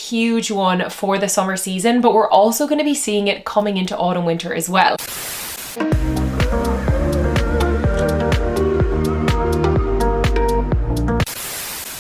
huge one for the summer season, but we're also going to be seeing it coming into autumn winter as well.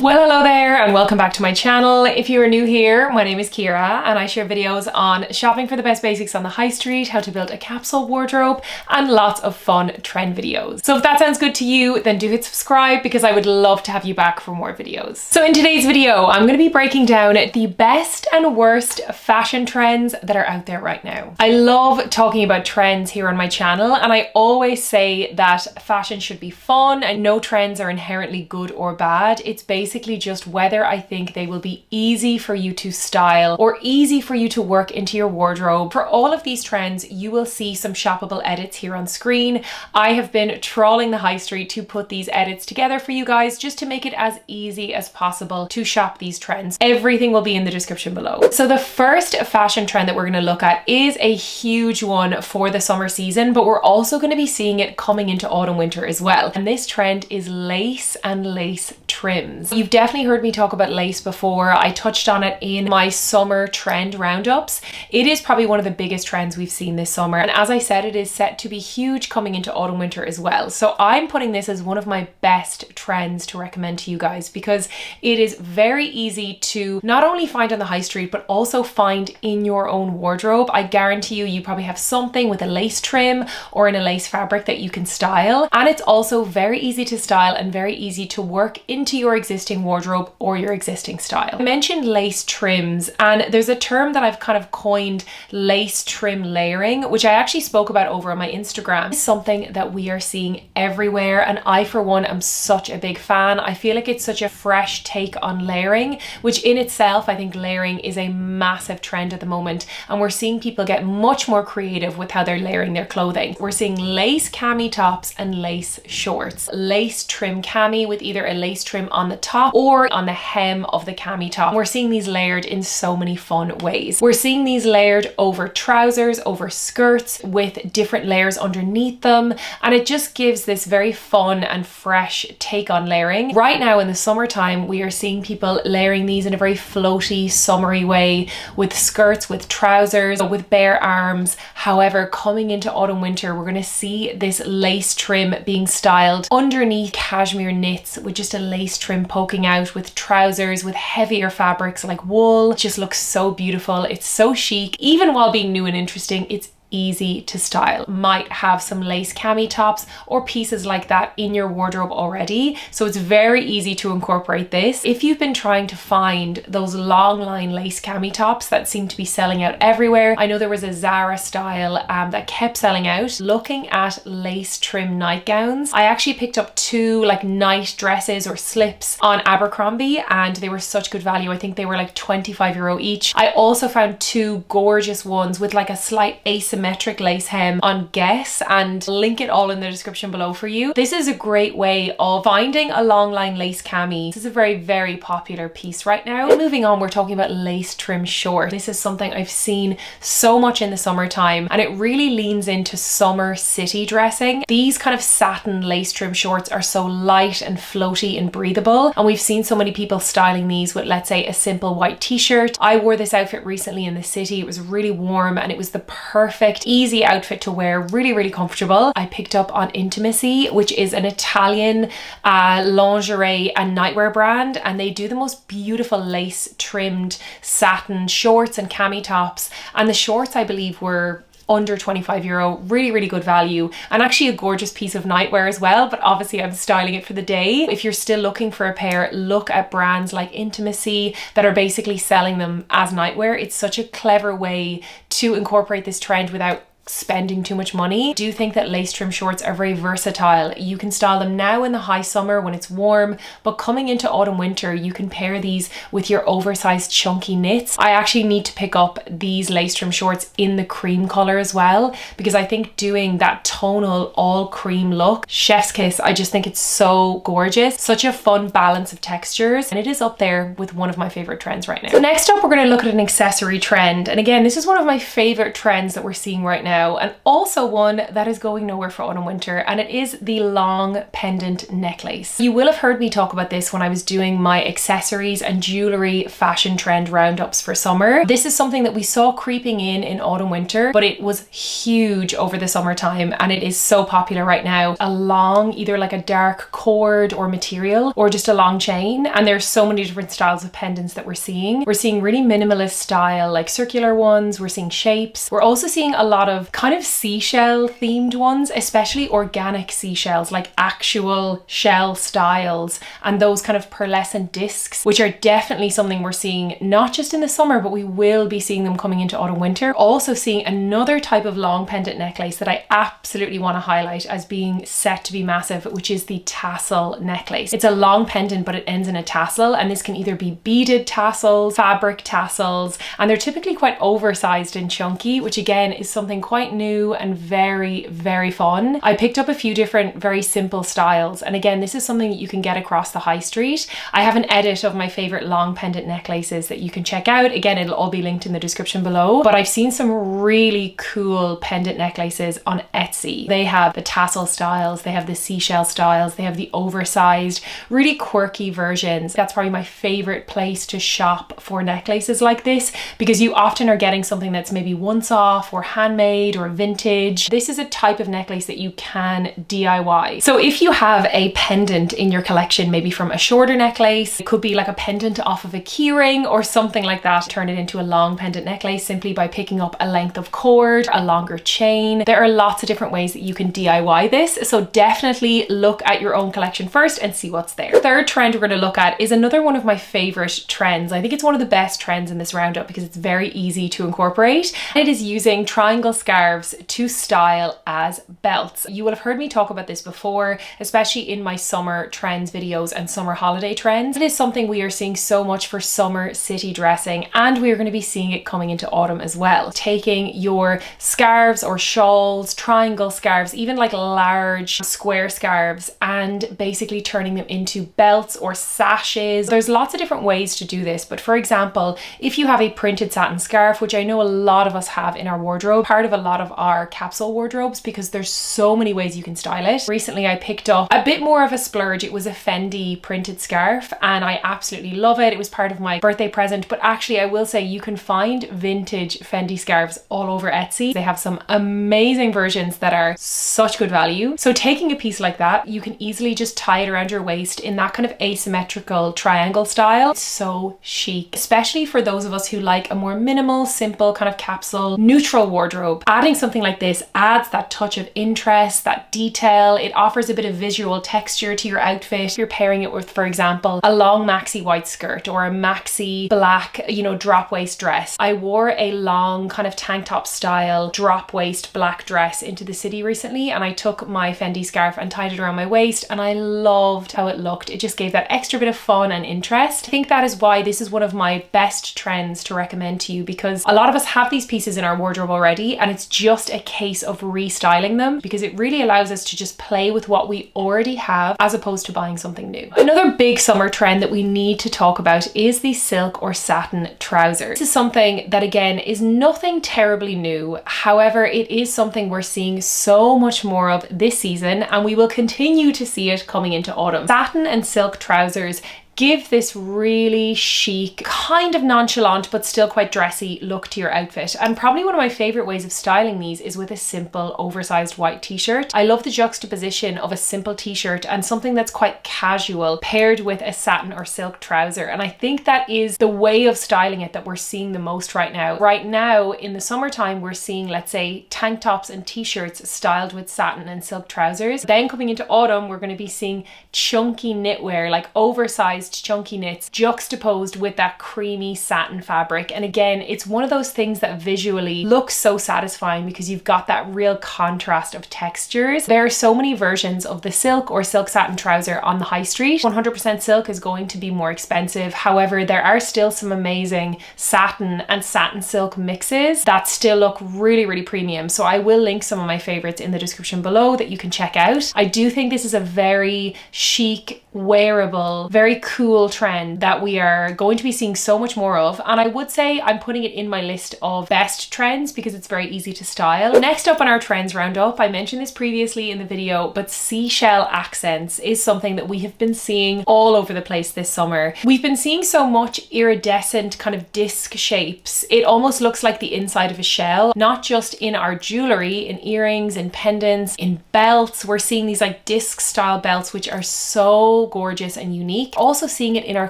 Well, hello there and welcome back to my channel. If you are new here, my name is Kira and I share videos on shopping for the best basics on the high street, how to build a capsule wardrobe, and lots of fun trend videos. So if that sounds good to you, then do hit subscribe because I would love to have you back for more videos. So in today's video, I'm going to be breaking down the best and worst fashion trends that are out there right now. I love talking about trends here on my channel, and I always say that fashion should be fun and no trends are inherently good or bad. It's basically just whether I think they will be easy for you to style or easy for you to work into your wardrobe. For all of these trends, you will see some shoppable edits here on screen. I have been trawling the high street to put these edits together for you guys just to make it as easy as possible to shop these trends. Everything will be in the description below. So the first fashion trend that we're going to look at is a huge one for the summer season, but we're also going to be seeing it coming into autumn winter as well. And this trend is lace and lace trims. You've definitely heard me talk about lace before. I touched on it in my summer trend roundups. It is probably one of the biggest trends we've seen this summer. And as I said, it is set to be huge coming into autumn winter as well. So I'm putting this as one of my best trends to recommend to you guys because it is very easy to not only find on the high street, but also find in your own wardrobe. I guarantee you probably have something with a lace trim or in a lace fabric that you can style. And it's also very easy to style and very easy to work into your existing wardrobe or your existing style. I mentioned lace trims, and there's a term that I've kind of coined, lace trim layering, which I actually spoke about over on my Instagram. It's something that we are seeing everywhere, and I for one am such a big fan. I feel like it's such a fresh take on layering, which in itself I think layering is a massive trend at the moment, and we're seeing people get much more creative with how they're layering their clothing. We're seeing lace cami tops and lace shorts, lace trim cami with either a lace trim on the top or on the hem of the cami top. We're seeing these layered in so many fun ways. We're seeing these layered over trousers, over skirts with different layers underneath them, and it just gives this very fun and fresh take on layering. Right now in the summertime, we are seeing people layering these in a very floaty, summery way with skirts, with trousers, with bare arms. However, coming into autumn winter, we're going to see this lace trim being styled underneath cashmere knits with just a lace trim poking out, with trousers with heavier fabrics like wool. It just looks so beautiful. It's so chic. Even while being new and interesting, it's easy to style. Might have some lace cami tops or pieces like that in your wardrobe already, so it's very easy to incorporate this. If you've been trying to find those long line lace cami tops that seem to be selling out everywhere, I know there was a Zara style that kept selling out. Looking at lace trim nightgowns, I actually picked up two like night dresses or slips on Abercrombie and they were such good value. I think they were like €25 each. I also found two gorgeous ones with like a slight asymmetric lace hem on Guess, and I'll link it all in the description below for you. This is a great way of finding a long line lace cami. This is a very, very popular piece right now. Moving on, we're talking about lace trim short. This is something I've seen so much in the summertime, and it really leans into summer city dressing. These kind of satin lace trim shorts are so light and floaty and breathable, and we've seen so many people styling these with, let's say, a simple white t-shirt. I wore this outfit recently in the city. It was really warm and it was the perfect easy outfit to wear, really, really comfortable. I picked up on Intimacy, which is an Italian lingerie and nightwear brand, and they do the most beautiful lace trimmed satin shorts and cami tops, and the shorts I believe were under €25. Really, really good value, and actually a gorgeous piece of nightwear as well, but obviously I'm styling it for the day. If you're still looking for a pair, look at brands like Intimacy that are basically selling them as nightwear. It's such a clever way to incorporate this trend without spending too much money. I do think that lace trim shorts are very versatile. You can style them now in the high summer when it's warm, but coming into autumn winter, you can pair these with your oversized chunky knits. I actually need to pick up these lace trim shorts in the cream color as well, because I think doing that tonal all cream look, chef's kiss. I just think it's so gorgeous. Such a fun balance of textures, and it is up there with one of my favorite trends right now. So next up, we're going to look at an accessory trend. And again, this is one of my favorite trends that we're seeing right now. now, and also one that is going nowhere for autumn winter, and it is the long pendant necklace. You will have heard me talk about this when I was doing my accessories and jewelry fashion trend roundups for summer. This is something that we saw creeping in autumn winter, but it was huge over the summertime, and it is so popular right now. A long, either like a dark cord or material, or just a long chain, and there's so many different styles of pendants that we're seeing. We're seeing really minimalist style, like circular ones, we're seeing shapes. We're also seeing a lot of kind of seashell themed ones, especially organic seashells, like actual shell styles, and those kind of pearlescent discs, which are definitely something we're seeing not just in the summer, but we will be seeing them coming into autumn winter. Also seeing another type of long pendant necklace that I absolutely want to highlight as being set to be massive, which is the tassel necklace. It's a long pendant, but it ends in a tassel, and this can either be beaded tassels, fabric tassels, and they're typically quite oversized and chunky, which again is something quite new and very, very fun. I picked up a few different very simple styles, and again, this is something that you can get across the high street. I have an edit of my favorite long pendant necklaces that you can check out. Again, it'll all be linked in the description below, but I've seen some really cool pendant necklaces on Etsy. They have the tassel styles, they have the seashell styles, they have the oversized, really quirky versions. That's probably my favorite place to shop for necklaces like this, because you often are getting something that's maybe once off or handmade or vintage. This is a type of necklace that you can DIY. So if you have a pendant in your collection, maybe from a shorter necklace, it could be like a pendant off of a keyring or something like that, turn it into a long pendant necklace simply by picking up a length of cord, a longer chain. There are lots of different ways that you can DIY this, so definitely look at your own collection first and see what's there. Third trend we're going to look at is another one of my favorite trends. I think it's one of the best trends in this roundup because it's very easy to incorporate. It is using triangle scarves to style as belts. You will have heard me talk about this before, especially in my summer trends videos and summer holiday trends. It is something we are seeing so much for summer city dressing, and we are going to be seeing it coming into autumn as well. Taking your scarves or shawls, triangle scarves, even like large square scarves, and basically turning them into belts or sashes. There's lots of different ways to do this, but for example, if you have a printed satin scarf, which I know a lot of us have in our wardrobe, part of a lot of our capsule wardrobes, because there's so many ways you can style it. Recently I picked up a bit more of a splurge. It was a Fendi printed scarf, and I absolutely love it. It was part of my birthday present, but actually I will say you can find vintage Fendi scarves all over Etsy. They have some amazing versions that are such good value. So taking a piece like that, you can easily just tie it around your waist in that kind of asymmetrical triangle style. It's so chic, especially for those of us who like a more minimal, simple kind of capsule, neutral wardrobe. Adding something like this adds that touch of interest, that detail. It offers a bit of visual texture to your outfit. You're pairing it with, for example, a long maxi white skirt or a maxi black, drop waist dress. I wore a long kind of tank top style drop waist black dress into the city recently, and I took my Fendi scarf and tied it around my waist, and I loved how it looked. It just gave that extra bit of fun and interest. I think that is why this is one of my best trends to recommend to you, because a lot of us have these pieces in our wardrobe already, and it's just a case of restyling them, because it really allows us to just play with what we already have as opposed to buying something new. Another big summer trend that we need to talk about is the silk or satin trouser. This is something that again is nothing terribly new. However, it is something we're seeing so much more of this season, and we will continue to see it coming into autumn. Satin and silk trousers give this really chic, kind of nonchalant, but still quite dressy look to your outfit. And probably one of my favorite ways of styling these is with a simple oversized white t-shirt. I love the juxtaposition of a simple t-shirt and something that's quite casual paired with a satin or silk trouser. And I think that is the way of styling it that we're seeing the most right now. Right now in the summertime, we're seeing, let's say, tank tops and t-shirts styled with satin and silk trousers. Then coming into autumn, we're going to be seeing chunky knitwear, like oversized chunky knits juxtaposed with that creamy satin fabric. And again, it's one of those things that visually looks so satisfying because you've got that real contrast of textures. There are so many versions of the silk or silk satin trouser on the high street. 100% silk is going to be more expensive. However, there are still some amazing satin and satin silk mixes that still look really, really premium. So I will link some of my favorites in the description below that you can check out. I do think this is a very chic, wearable, very cool trend that we are going to be seeing so much more of, and I would say I'm putting it in my list of best trends because it's very easy to style. Next up on our trends roundup, I mentioned this previously in the video, but seashell accents is something that we have been seeing all over the place this summer. We've been seeing so much iridescent kind of disc shapes. It almost looks like the inside of a shell, not just in our jewelry, in earrings, in pendants, in belts. We're seeing these like disc style belts, which are so gorgeous and unique. Also seeing it in our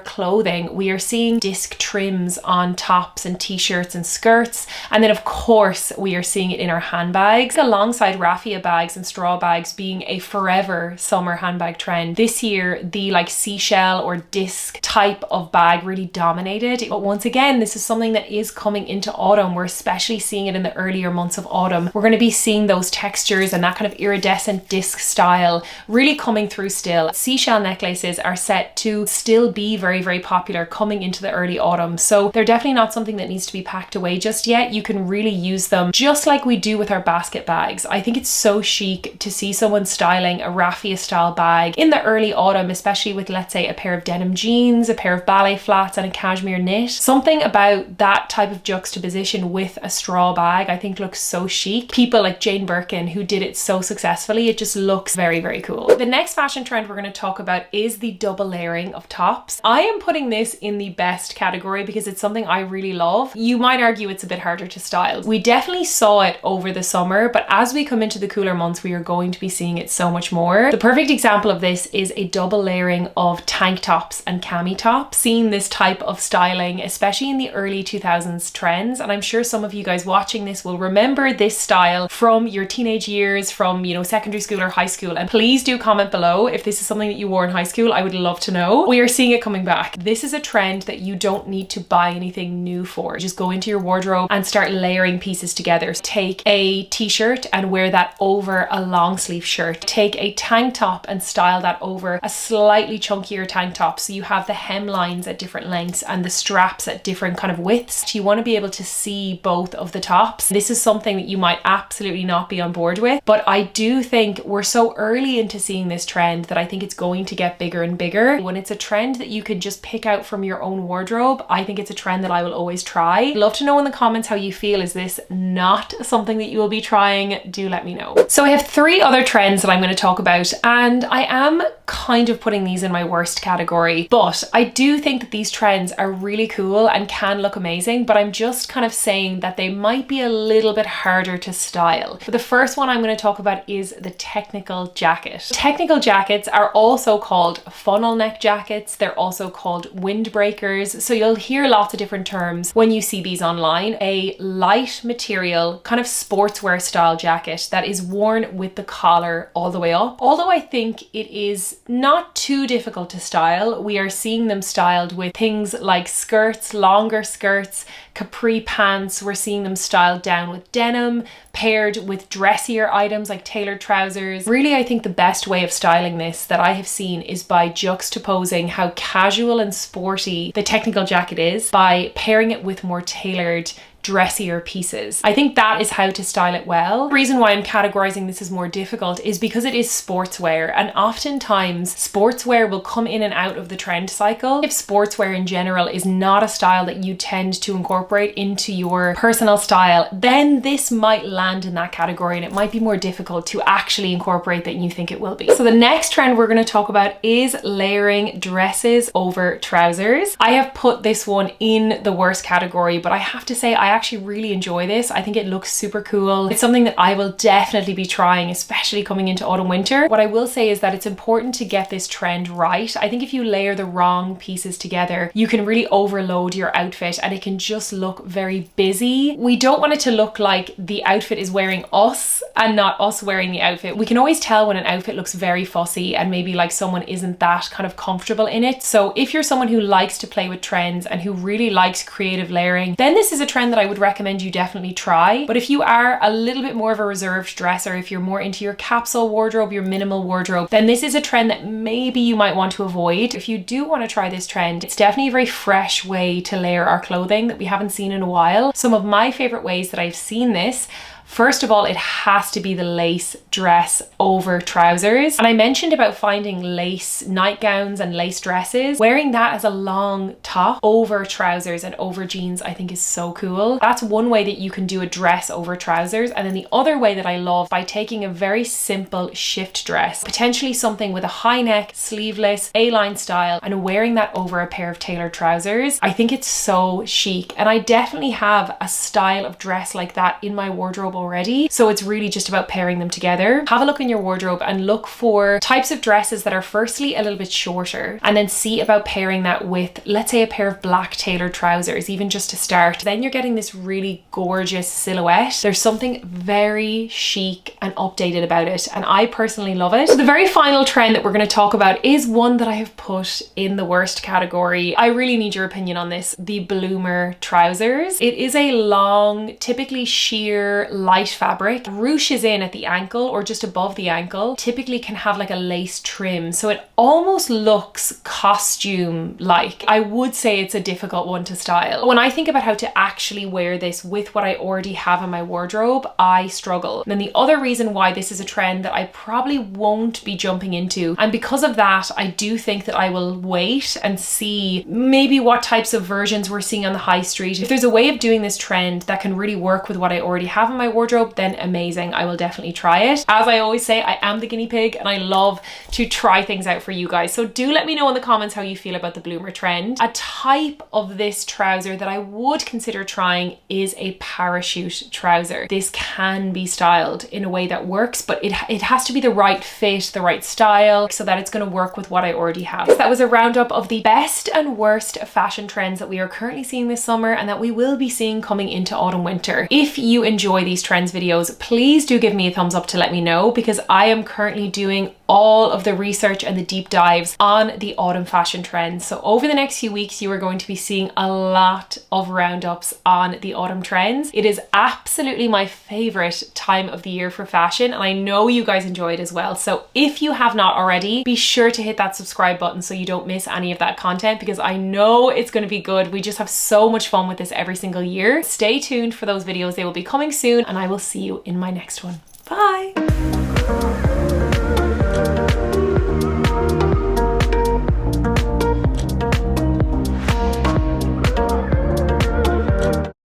clothing. We are seeing disc trims on tops and t-shirts and skirts. And then of course we are seeing it in our handbags, alongside raffia bags and straw bags being a forever summer handbag trend. This year, the like seashell or disc type of bag really dominated. But once again, this is something that is coming into autumn. We're especially seeing it in the earlier months of autumn. We're going to be seeing those textures and that kind of iridescent disc style really coming through still. Seashell necklaces are set to still be very, very popular coming into the early autumn. So they're definitely not something that needs to be packed away just yet. You can really use them just like we do with our basket bags. I think it's so chic to see someone styling a raffia style bag in the early autumn, especially with, let's say, a pair of denim jeans, a pair of ballet flats and a cashmere knit. Something about that type of juxtaposition with a straw bag I think looks so chic. People like Jane Birkin who did it so successfully, it just looks very, very cool. The next fashion trend we're going to talk about is the double layering of tops. I am putting this in the best category because it's something I really love. You might argue it's a bit harder to style. We definitely saw it over the summer, but as we come into the cooler months, we are going to be seeing it so much more. The perfect example of this is a double layering of tank tops and cami tops. Seeing this type of styling, especially in the early 2000s trends, and I'm sure some of you guys watching this will remember this style from your teenage years, from, you know, secondary school or high school. And please do comment below if this is something that you wore in high school. I would love to know. We are seeing it coming back. This is a trend that you don't need to buy anything new for. Just go into your wardrobe and start layering pieces together. Take a t-shirt and wear that over a long sleeve shirt. Take a tank top and style that over a slightly chunkier tank top, so you have the hemlines at different lengths and the straps at different kind of widths. You want to be able to see both of the tops. This is something that you might absolutely not be on board with, but I do think we're so early into seeing this trend that I think it's going to get bigger and bigger. When it's a trend that you can just pick out from your own wardrobe, I think it's a trend that I will always try. I'd love to know in the comments how you feel. Is this not something that you will be trying? Do let me know. So I have 3 other trends that I'm going to talk about, and I am kind of putting these in my worst category, but I do think that these trends are really cool and can look amazing, but I'm just kind of saying that they might be a little bit harder to style. But the first one I'm going to talk about is the technical jacket. Technical jackets are also called funnel neck jackets. They're also called windbreakers. So you'll hear lots of different terms when you see these online. A light material, kind of sportswear style jacket that is worn with the collar all the way up. Although I think it is not too difficult to style, we are seeing them styled with things like skirts, longer skirts, capri pants. We're seeing them styled down with denim, paired with dressier items like tailored trousers. Really, I think the best way of styling this that I have seen is by juxtaposing how casual and sporty the technical jacket is by pairing it with more tailored dressier pieces. I think that is how to style it well. The reason why I'm categorizing this as more difficult is because it is sportswear, and oftentimes sportswear will come in and out of the trend cycle. If sportswear in general is not a style that you tend to incorporate into your personal style, then this might land in that category and it might be more difficult to actually incorporate than you think it will be. So the next trend we're going to talk about is layering dresses over trousers. I have put this one in the worst category, but I have to say I actually really enjoy this. I think it looks super cool. It's something that I will definitely be trying, especially coming into autumn winter. What I will say is that it's important to get this trend right. I think if you layer the wrong pieces together, you can really overload your outfit and it can just look very busy. We don't want it to look like the outfit is wearing us and not us wearing the outfit. We can always tell when an outfit looks very fussy and maybe like someone isn't that kind of comfortable in it. So if you're someone who likes to play with trends and who really likes creative layering, then this is a trend that I would recommend you definitely try. But if you are a little bit more of a reserved dresser, if you're more into your capsule wardrobe, your minimal wardrobe, then this is a trend that maybe you might want to avoid. If you do want to try this trend, it's definitely a very fresh way to layer our clothing that we haven't seen in a while. Some of my favorite ways that I've seen this: First of all, it has to be the lace dress over trousers. And I mentioned about finding lace nightgowns and lace dresses. Wearing that as a long top over trousers and over jeans, I think is so cool. That's one way that you can do a dress over trousers. And then the other way that I love, by taking a very simple shift dress, potentially something with a high neck, sleeveless, A-line style, and wearing that over a pair of tailored trousers. I think it's so chic, and I definitely have a style of dress like that in my wardrobe already. So it's really just about pairing them together. Have a look in your wardrobe and look for types of dresses that are firstly a little bit shorter, and then see about pairing that with, let's say, a pair of black tailored trousers, even just to start. Then you're getting this really gorgeous silhouette. There's something very chic and updated about it, and I personally love it. So the very final trend that we're going to talk about is one that I have put in the worst category. I really need your opinion on this. The bloomer trousers. It is a long, typically sheer, light fabric, ruches in at the ankle or just above the ankle, typically can have like a lace trim, so it almost looks costume-like. I would say it's a difficult one to style. When I think about how to actually wear this with what I already have in my wardrobe, I struggle. And then the other reason why this is a trend that I probably won't be jumping into, and because of that, I do think that I will wait and see maybe what types of versions we're seeing on the high street. If there's a way of doing this trend that can really work with what I already have in my wardrobe, then amazing. I will definitely try it. As I always say, I am the guinea pig and I love to try things out for you guys. So do let me know in the comments how you feel about the bloomer trend. A type of this trouser that I would consider trying is a parachute trouser. This can be styled in a way that works, but it has to be the right fit, the right style, so that it's going to work with what I already have. So that was a roundup of the best and worst fashion trends that we are currently seeing this summer and that we will be seeing coming into autumn winter. If you enjoy these trends videos, please do give me a thumbs up to let me know, because I am currently doing all of the research and the deep dives on the autumn fashion trends. So over the next few weeks, you are going to be seeing a lot of roundups on the autumn trends. It is absolutely my favorite time of the year for fashion, and I know you guys enjoy it as well. So if you have not already, be sure to hit that subscribe button so you don't miss any of that content, because I know it's going to be good. We just have so much fun with this every single year. Stay tuned for those videos. They will be coming soon, and I will see you in my next one. Bye.